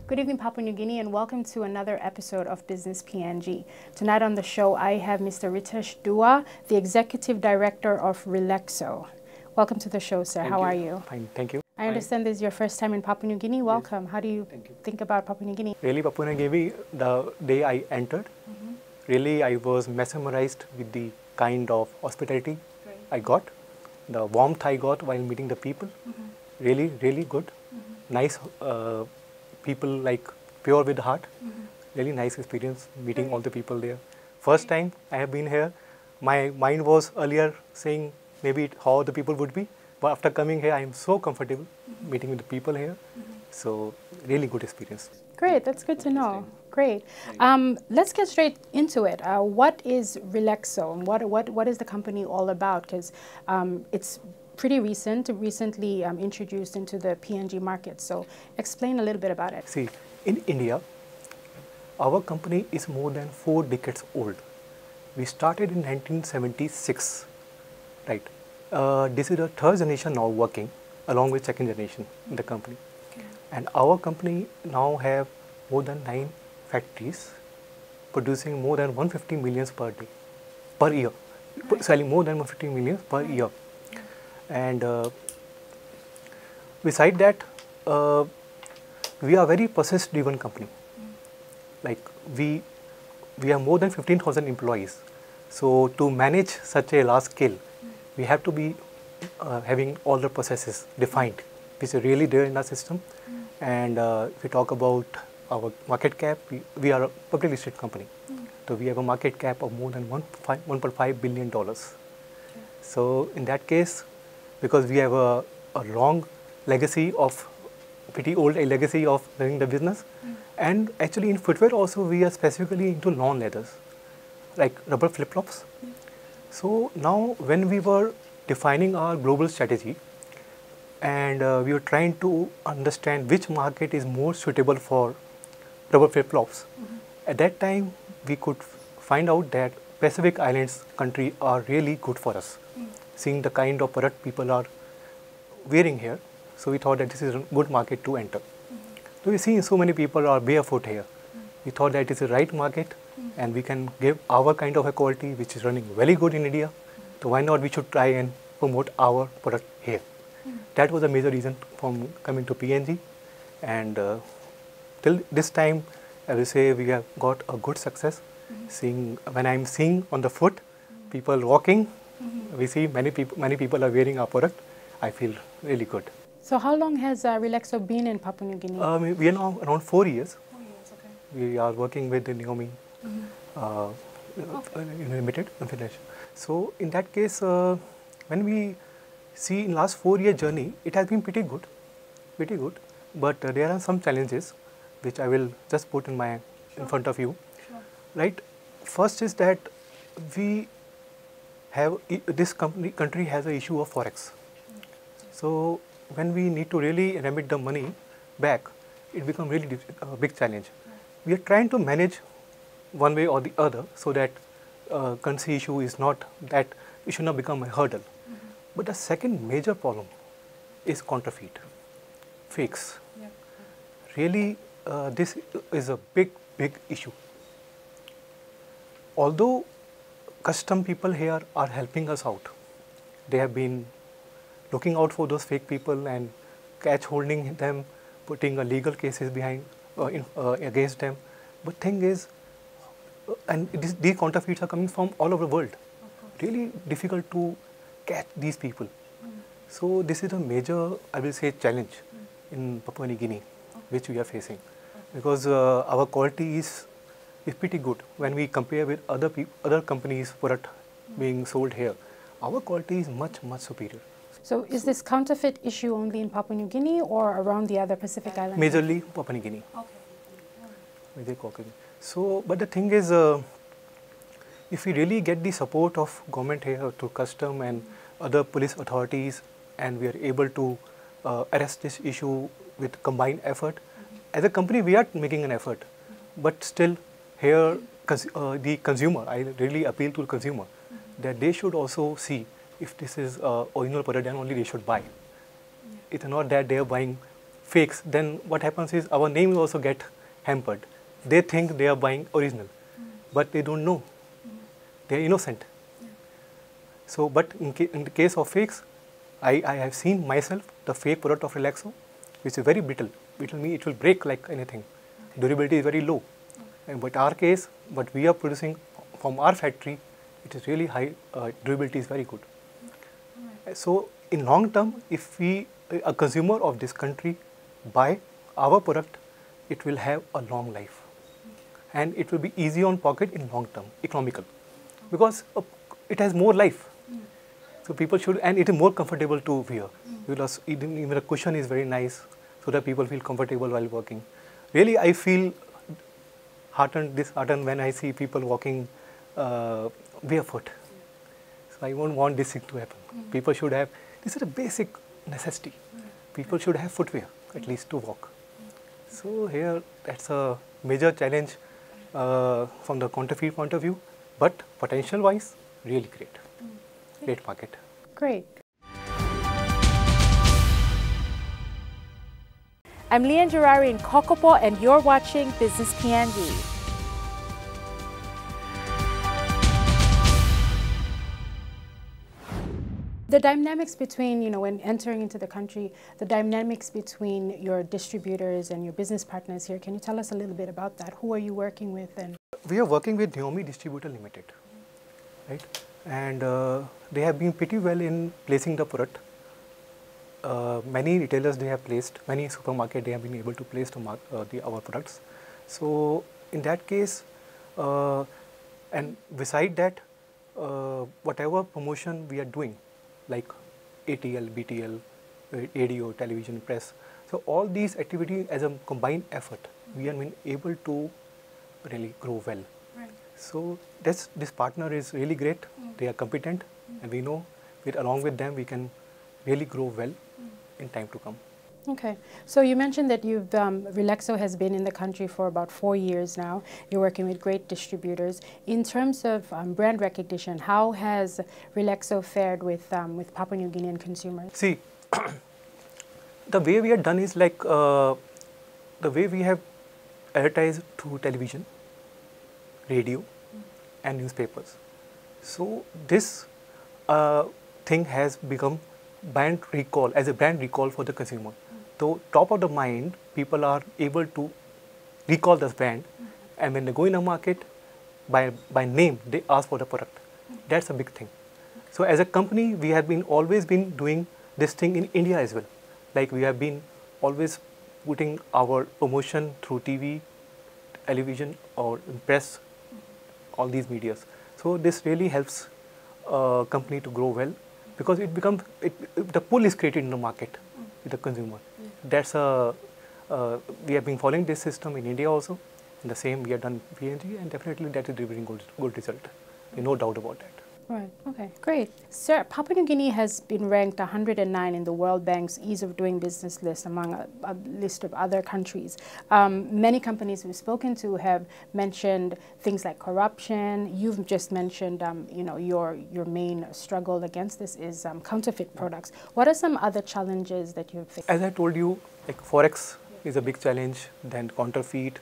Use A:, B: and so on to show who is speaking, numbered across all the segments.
A: Good evening, Papua New Guinea, and welcome to another episode of Business PNG. Tonight on the show, I have Mr. Ritesh Dua, the Executive Director of Relaxo. Welcome to the show, sir. How are you?
B: Fine, thank you.
A: I understand this is your first time in Papua New Guinea. Welcome. Yes. How do you think about Papua New Guinea?
B: Really, Papua New Guinea, the day I entered, really I was mesmerized with the kind of hospitality I got, the warmth I got while meeting the people. Really, really good. Nice people, like pure with heart. Really nice experience meeting all the people there. First time I have been here, my mind was earlier saying maybe how the people would be. But after coming here, I am so comfortable meeting with the people here. So really good experience.
A: Great, that's good to know. Great. Let's get straight into it. What is Relaxo? What is the company all about? Because it's pretty recently introduced into the PNG market. So explain a little bit about it.
B: See, in India, our company is more than 4 decades old. We started in 1976, right? This is the third generation now working along with second generation in the company. Okay. And our company now have more than 9 factories producing more than 150 millions per day, per year, selling more than 150 millions per year. And beside that, we are a very process-driven company. Like we have more than 15,000 employees. So to manage such a large scale, we have to be having all the processes defined, which are really there in our system. And if we talk about our market cap, we are a publicly listed company. So we have a market cap of more than $1.5 billion. So in that case, because we have a long legacy of, pretty old a legacy of running the business. And actually in footwear also, we are specifically into non-leathers, like rubber flip-flops. So now when we were defining our global strategy and we were trying to understand which market is more suitable for rubber flip-flops, at that time we could find out that Pacific Islands country are really good for us, seeing the kind of product people are wearing here. So we thought that this is a good market to enter. So we see so many people are barefoot here. We thought that it is the right market and we can give our kind of a quality which is running very good in India. So why not we should try and promote our product here. That was a major reason from coming to PNG. And till this time, I will say we have got a good success. Seeing, when I'm seeing on the foot, people walking, we see many people are wearing our product. I feel really good.
A: So how long has Relaxo been in Papua New Guinea?
B: We are now around 4 years.
A: 4 years, okay.
B: We are working with the Naomi Limited. So in that case, when we see in last 4-year journey, it has been pretty good. But there are some challenges which I will just put in front of you. Sure. Right. First is that we have this country has an issue of forex. So when we need to really remit the money back, it becomes really a big challenge. We are trying to manage one way or the other so that currency issue is not that it should not become a hurdle. But the second major problem is counterfeit, fakes. Really, this is a big issue. Although custom people here are helping us out, they have been looking out for those fake people and catch holding them, putting legal cases behind against them. But thing is, and these counterfeits are coming from all over the world. Really difficult to catch these people. So this is a major, I will say, challenge in Papua New Guinea, which we are facing, because our quality is pretty good when we compare with other companies' product being sold here. Our quality is much superior.
A: So is this counterfeit issue only in Papua New Guinea or around the other Pacific Islands?
B: Majorly Papua New Guinea. Okay. So, but the thing is, if we really get the support of government here through custom and other police authorities, and we are able to arrest this issue with combined effort, as a company we are making an effort, but still here the consumer, I really appeal to the consumer that they should also see if this is original product, then only they should buy. It's not that they are buying fakes, then what happens is our name also get hampered. They think they are buying original, but they don't know. They are innocent. So, but in the case of fakes, I have seen myself the fake product of Relaxo, which is very brittle. Brittle means it will break like anything. Durability is very low. But our case, what we are producing from our factory, it is really high. Durability is very good. So, in long term, if a consumer of this country buy our product, it will have a long life, and it will be easy on pocket in long term, economical, because it has more life. So people should, and it is more comfortable to wear. Because even the cushion is very nice, so that people feel comfortable while working. Really, I feel disheartened when I see people walking barefoot. So I won't want this thing to happen. People should have, this is a basic necessity. People should have footwear, at least to walk. So here, that's a major challenge from the counterfeit point of view, but potential-wise, really great. Great market.
A: Great. I'm Leanne Jorari in Kokopo, and you're watching Business PNG. The dynamics between, when entering into the country, the dynamics between your distributors and your business partners here, can you tell us a little bit about that? Who are you working with? And
B: we are working with Naomi Distributor Limited, right? And they have been pretty well in placing the product. Many retailers they have placed, many supermarket they have been able to place our products. So in that case, and beside that, whatever promotion we are doing, like ATL, BTL, radio, television, press. So all these activities as a combined effort, we are able to really grow well. Right. So this partner is really great. They are competent, and we know along with them we can really grow well in time to come.
A: Okay, so you mentioned that Relaxo has been in the country for about 4 years now. You're working with great distributors. In terms of brand recognition, how has Relaxo fared with Papua New Guinean consumers?
B: See, the way we have done is like the way we have advertised through television, radio, and newspapers. So this thing has become brand recall, as a brand recall for the consumer. So top of the mind, people are able to recall this brand, and when they go in a market, by name, they ask for the product. That's a big thing. So as a company, we have always been doing this thing in India as well. Like we have been always putting our promotion through TV, television, or press, all these medias. So this really helps a company to grow well, because the pull is created in the market with the consumer. That's we have been following this system in India also. And the same we have done PNG, and definitely that is delivering good result. No doubt about that.
A: Right. Okay. Great. Sir, Papua New Guinea has been ranked 109 in the World Bank's Ease of Doing Business list among a list of other countries. Many companies we've spoken to have mentioned things like corruption. You've just mentioned, your main struggle against this is counterfeit products. What are some other challenges that you've faced?
B: As I told you, like Forex is a big challenge, then counterfeit.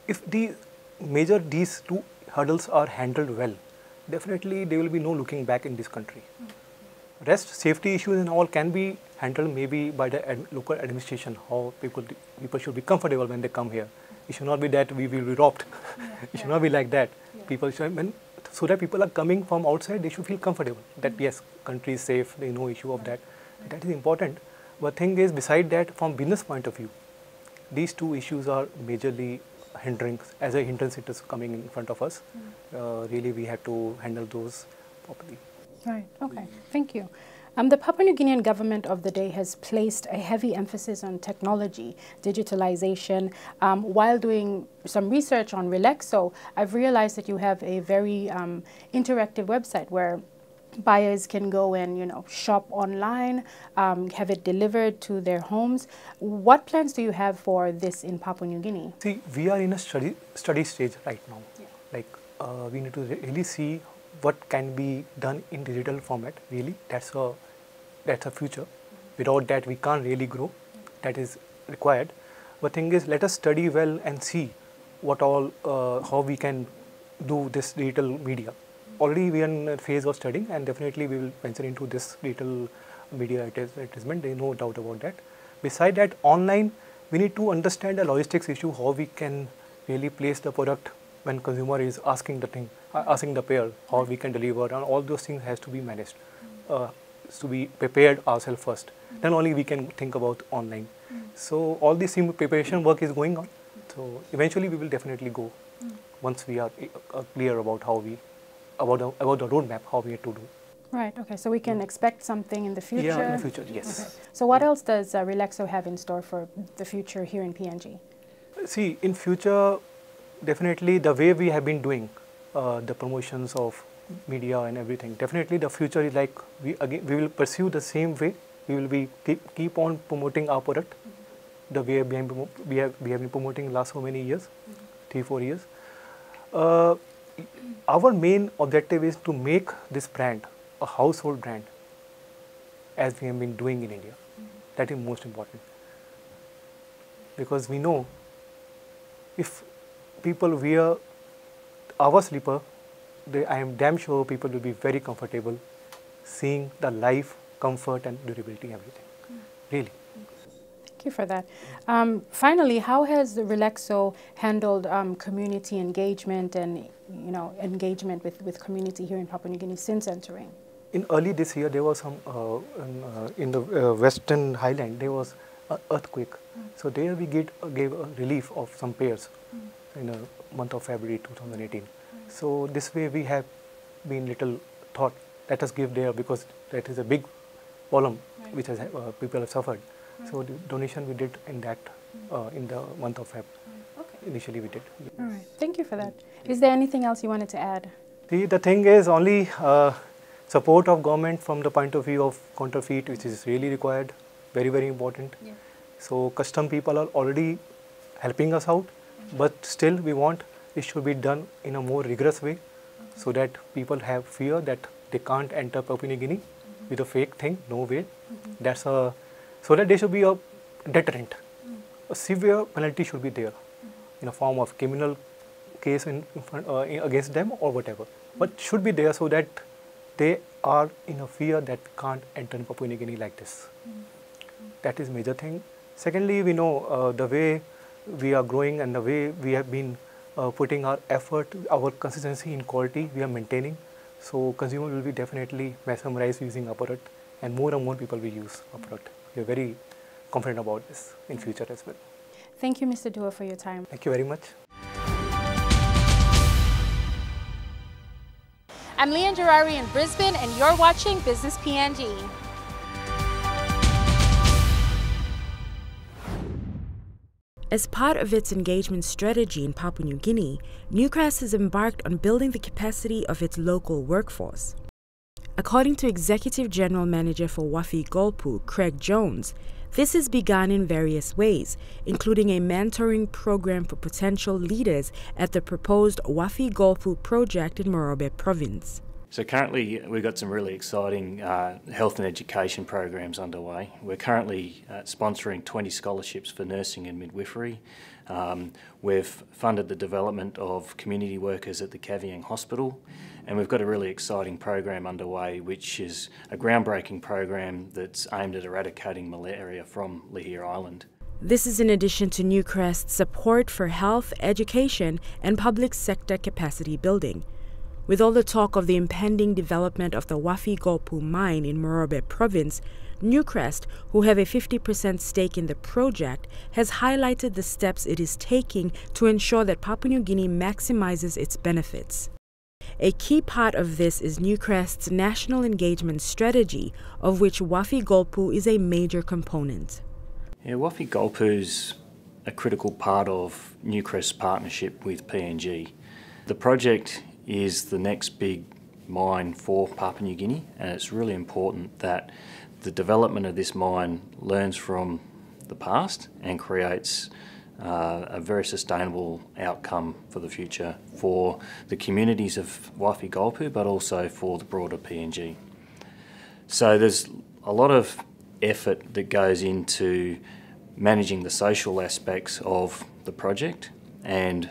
B: If these two hurdles are handled well, definitely there will be no looking back in this country. Rest, safety issues and all can be handled maybe by the local administration, how people should be comfortable when they come here. It should not be that we will be robbed. It should not be like that. People should, so that people are coming from outside, they should feel comfortable that yes, country is safe, there is no issue of that. That is important. But thing is, beside that, from business point of view, these two issues are majorly as a hindrance it is coming in front of us. Really we have to handle those properly.
A: Right, okay, thank you. The Papua New Guinean government of the day has placed a heavy emphasis on technology, digitalization. While doing some research on Relaxo, I've realized that you have a very interactive website where buyers can go and shop online, have it delivered to their homes. What plans do you have for this in Papua New Guinea?
B: See, we are in a study stage right now. Like we need to really see what can be done in digital format. Really, that's a future. Without that, we can't really grow. That is required. But thing is, let us study well and see what all, how we can do this digital media. Already we are in a phase of studying, and definitely we will venture into this digital media advertisement. There is no doubt about that. Beside that, online, we need to understand the logistics issue, how we can really place the product when consumer is asking the thing, asking the payer, how we can deliver, and all those things has to be managed, to be prepared ourselves first. Then only we can think about online. So all this preparation work is going on. So eventually we will definitely go once we are clear about how we, about the roadmap, how we have to do.
A: Right, okay, so we can expect something in the future?
B: Yeah, in the future, yes.
A: Okay. So what else does Relaxo have in store for the future here in PNG?
B: See, in future, definitely the way we have been doing the promotions of media and everything, definitely the future is like, we will pursue the same way. We will be keep on promoting our product the way we have been promoting last so many years, 3-4 years. Our main objective is to make this brand a household brand, as we have been doing in India. That is most important, because we know if people wear our slipper, I am damn sure people will be very comfortable seeing the life, comfort and durability, everything. Really.
A: Thank you for that. Finally, how has Relaxo handled community engagement and engagement with community here in Papua New Guinea since entering?
B: In early this year, there was some in the Western Highland, there was an earthquake. So there we gave a relief of some pairs in the month of February 2018. So this way we have been little thought, let us give there, because that is a big problem which has, people have suffered. So the donation we did in that in the month of Feb. Initially we did.
A: All right, thank you for that. Is there anything else you wanted to add?
B: See, the thing is only support of government from the point of view of counterfeit, which is really required, very, very important. Yeah. So custom people are already helping us out, but still we want it should be done in a more rigorous way, so that people have fear that they can't enter Papua New Guinea with a fake thing, no way. That's a, so that there should be a deterrent. A severe penalty should be there in a form of criminal case against them or whatever, but should be there so that they are in a fear that can't enter in Papua New Guinea like this. That is major thing. Secondly, we know the way we are growing and the way we have been putting our effort, our consistency in quality, we are maintaining. So consumer will be definitely mesmerized using our product, and more people will use our product. We are very confident about this in future as well.
A: Thank you, Mr. Dua, for your time.
B: Thank you very much.
A: I'm Leanne Jorari in Brisbane, and you're watching Business PNG.
C: As part of its engagement strategy in Papua New Guinea, Newcrest has embarked on building the capacity of its local workforce. According to Executive General Manager for Wafi-Golpu, Craig Jones, this has begun in various ways, including a mentoring program for potential leaders at the proposed Wafi-Golpu project in Morobe Province.
D: So currently we've got some really exciting health and education programs underway. We're currently sponsoring 20 scholarships for nursing and midwifery. We've funded the development of community workers at the Kavieng Hospital, and we've got a really exciting program underway, which is a groundbreaking program that's aimed at eradicating malaria from Lihir Island.
C: This is in addition to Newcrest's support for health, education, and public sector capacity building. With all the talk of the impending development of the Wafi-Golpu mine in Morobe Province, Newcrest, who have a 50% stake in the project, has highlighted the steps it is taking to ensure that Papua New Guinea maximizes its benefits. A key part of this is Newcrest's national engagement strategy, of which Wafi-Golpu is a major component.
D: Yeah, Wafi-Golpu is a critical part of Newcrest's partnership with PNG. The project is the next big mine for Papua New Guinea, and it's really important that the development of this mine learns from the past and creates a very sustainable outcome for the future for the communities of Wafi-Golpu, but also for the broader PNG. So there's a lot of effort that goes into managing the social aspects of the project and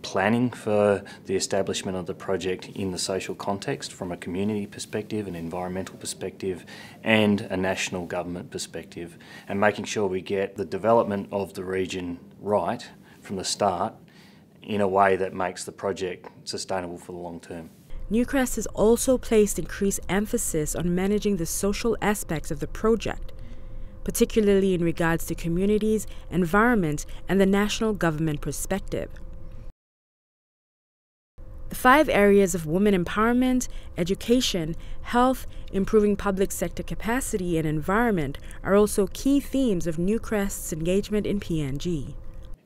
D: planning for the establishment of the project in the social context from a community perspective, an environmental perspective and a national government perspective, and making sure we get the development of the region right from the start in a way that makes the project sustainable for the long term.
C: Newcrest has also placed increased emphasis on managing the social aspects of the project, particularly in regards to communities, environment, and the national government perspective. The 5 areas of women empowerment, education, health, improving public sector capacity, and environment are also key themes of Newcrest's engagement in PNG.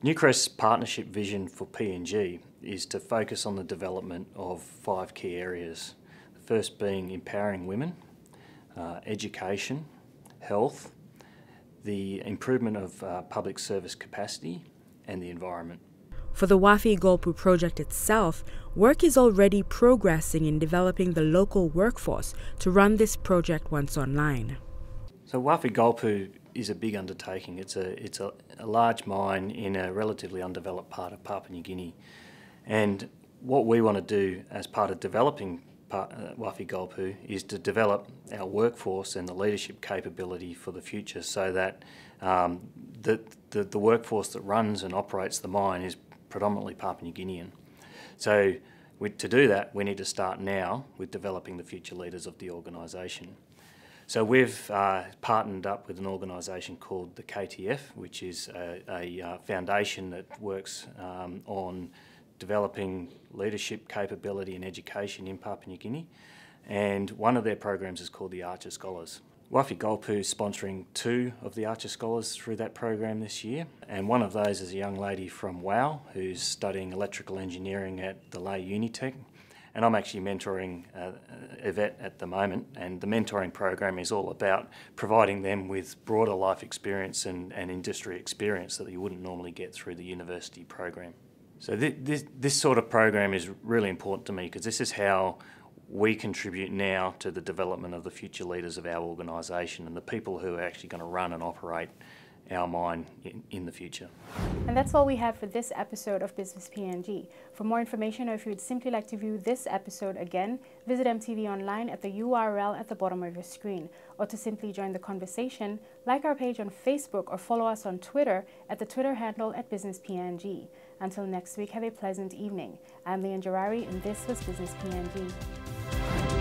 D: Newcrest's partnership vision for PNG is to focus on the development of 5 key areas. The first being empowering women, education, health, the improvement of public service capacity, and the environment.
C: For the Wafi-Golpu project itself, work is already progressing in developing the local workforce to run this project once online.
D: So Wafi-Golpu is a big undertaking. It's a large mine in a relatively undeveloped part of Papua New Guinea. And what we want to do as part of developing Wafi-Golpu is to develop our workforce and the leadership capability for the future so that the workforce that runs and operates the mine is predominantly Papua New Guinean. So to do that, we need to start now with developing the future leaders of the organisation. So we've partnered up with an organisation called the KTF, which is a foundation that works on developing leadership capability and education in Papua New Guinea. And one of their programs is called the Archer Scholars. Wafi-Golpu is sponsoring 2 of the Archer Scholars through that program this year, and one of those is a young lady from WOW who's studying electrical engineering at the Lay Unitech, and I'm actually mentoring Yvette at the moment, and the mentoring program is all about providing them with broader life experience and industry experience that you wouldn't normally get through the university program. So this sort of program is really important to me because this is how we contribute now to the development of the future leaders of our organisation and the people who are actually going to run and operate our mine in the future.
A: And that's all we have for this episode of Business PNG. For more information, or if you would simply like to view this episode again, visit MTV Online at the URL at the bottom of your screen. Or to simply join the conversation, like our page on Facebook or follow us on Twitter at the Twitter handle at Business PNG. Until next week, have a pleasant evening. I'm Leanne Jorari, and this was Business PNG.